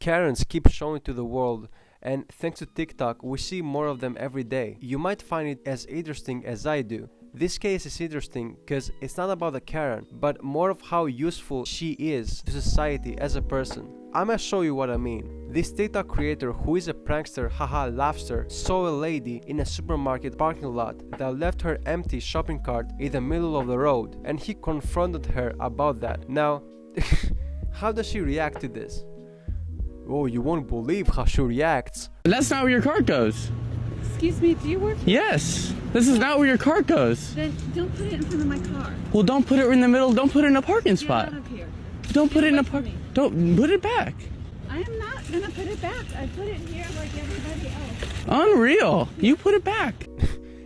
Karens keep showing to the world, and thanks to TikTok, we see more of them every day. You might find it as interesting as I do. This case is interesting because it's not about the Karen, but more of how useful she is to society as a person. I'ma show you what I mean. This TikTok creator, who is a prankster, haha laughster, saw a lady in a supermarket parking lot that left her empty shopping cart in the middle of the road, and he confronted her about that. Now, how does she react to this? Oh, you won't believe how she reacts. That's not where your cart goes. Excuse me, do you work here? Yes. This is not where your cart goes. Then don't put it in front of my car. Well, don't put it in the middle. Don't put it in a parking Get spot. out of here. Don't put Get it in a away from park. me. Don't put it back. I am not gonna put it back. I put it here like everybody else. Unreal. You put it back.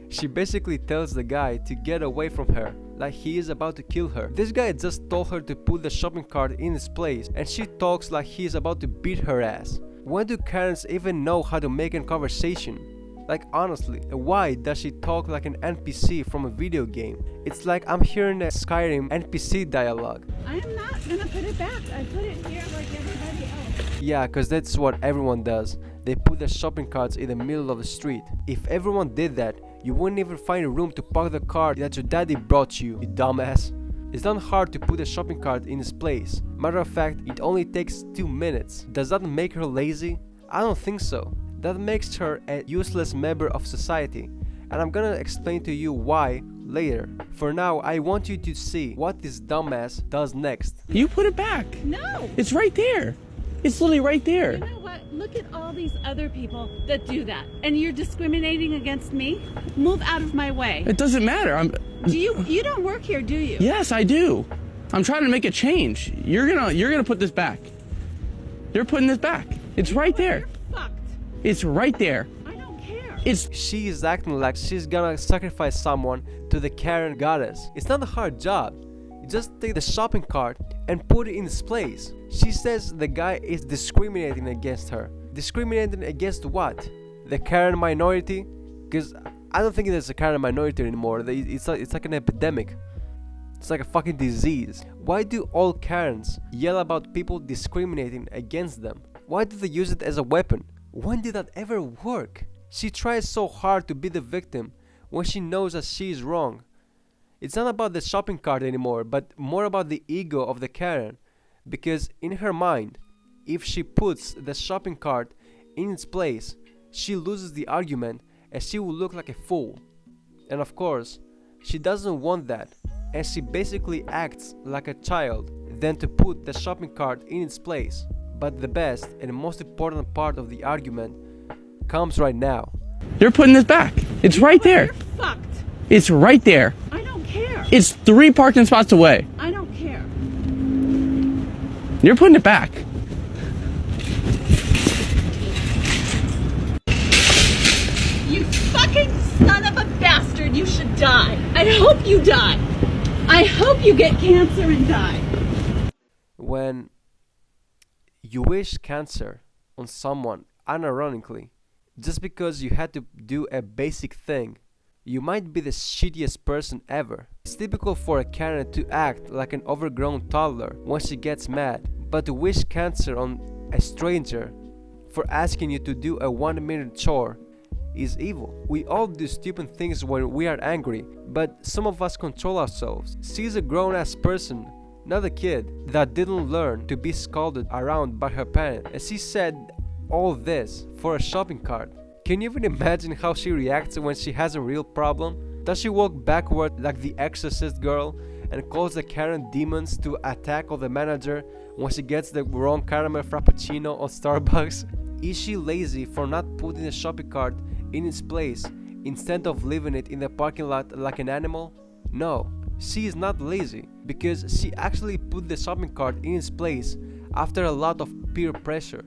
She basically tells the guy to get away from her, like he is about to kill her. This guy just told her to put the shopping cart in its place, and she talks like he is about to beat her ass. When do Karens even know how to make a conversation? Like honestly, why does she talk like an NPC from a video game? It's like I'm hearing a Skyrim NPC dialogue. I am not gonna put it back. I put it here like everybody else. Yeah, cause that's what everyone does. They put their shopping carts in the middle of the street. If everyone did that, you wouldn't even find room to park the car that your daddy brought you, you dumbass. It's not hard to put a shopping cart in its place. Matter of fact, it only takes 2 minutes. Does that make her lazy? I don't think so. That makes her a useless member of society, and I'm gonna explain to you why later. For now, I want you to see what this dumbass does next. You put it back. No! It's right there. It's literally right there. You know what? Look at all these other people that do that. And you're discriminating against me? Move out of my way. It doesn't matter. You don't work here, do you? Yes, I do. I'm trying to make a change. You're gonna put this back. You're putting this back. It's right there. You're fucked. It's right there. I don't care. She is acting like she's gonna sacrifice someone to the Karen goddess. It's not a hard job. You just take the shopping cart and put it in its place. She says the guy is discriminating against her. Discriminating against what? The Karen minority? Because I don't think there's a Karen minority anymore. It's like an epidemic. It's like a fucking disease. Why do all Karens yell about people discriminating against them? Why do they use it as a weapon? When did that ever work? She tries so hard to be the victim when she knows that she is wrong. It's not about the shopping cart anymore, but more about the ego of the Karen. Because in her mind, if she puts the shopping cart in its place, she loses the argument and she will look like a fool. And of course, she doesn't want that, and she basically acts like a child than to put the shopping cart in its place. But the best and most important part of the argument comes right now. You're putting this back. It's right there. You're fucked. It's right there. I don't care. It's 3 parking spots away. I don't care. You're putting it back. You fucking son of a bastard, you should die. I hope you die. I hope you get cancer and die. When you wish cancer on someone unironically, just because you had to do a basic thing, you might be the shittiest person ever. It's typical for a Karen to act like an overgrown toddler when she gets mad, but to wish cancer on a stranger for asking you to do a 1-minute chore is evil. We all do stupid things when we are angry, but some of us control ourselves. She's a grown-ass person, not a kid that didn't learn to be scolded around by her parents, and she said all this for a shopping cart. Can you even imagine how she reacts when she has a real problem? Does she walk backward like the Exorcist girl and calls the Karen demons to attack on the manager when she gets the wrong caramel frappuccino on Starbucks? Is she lazy for not putting the shopping cart in its place instead of leaving it in the parking lot like an animal? No, she is not lazy because she actually put the shopping cart in its place after a lot of peer pressure.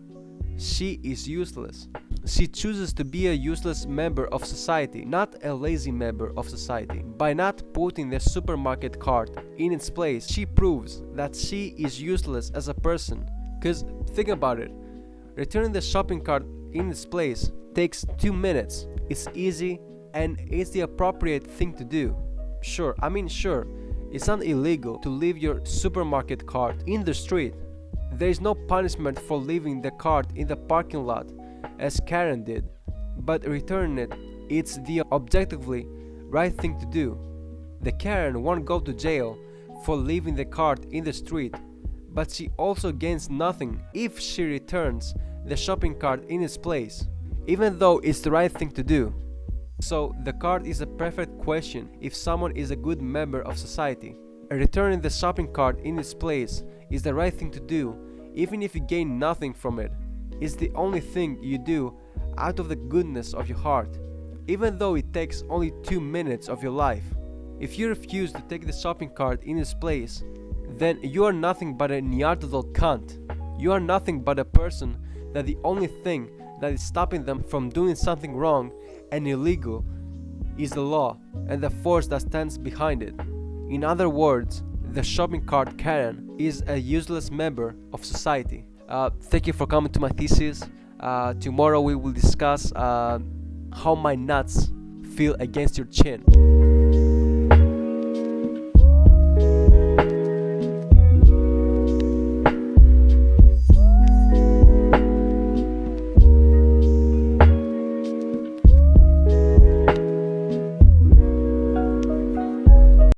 She is useless. She chooses to be a useless member of society, not a lazy member of society. By not putting the supermarket cart in its place, she proves that she is useless as a person. Cause think about it, returning the shopping cart in its place takes 2 minutes. It's easy and it's the appropriate thing to do. Sure, it's not illegal to leave your supermarket cart in the street. There is no punishment for leaving the cart in the parking lot, as Karen did, but returning it, it's the objectively right thing to do. The Karen won't go to jail for leaving the cart in the street, but she also gains nothing if she returns the shopping cart in its place, even though it's the right thing to do. So the cart is a perfect question if someone is a good member of society. Returning the shopping cart in its place is the right thing to do, even if you gain nothing from it. It's the only thing you do out of the goodness of your heart, even though it takes only 2 minutes of your life. If you refuse to take the shopping cart in its place, then you are nothing but a Neanderthal cunt. You are nothing but a person that the only thing that is stopping them from doing something wrong and illegal is the law and the force that stands behind it. In other words, the shopping cart Karen is a useless member of society. Thank you for coming to my thesis. Tomorrow we will discuss how my nuts feel against your chin.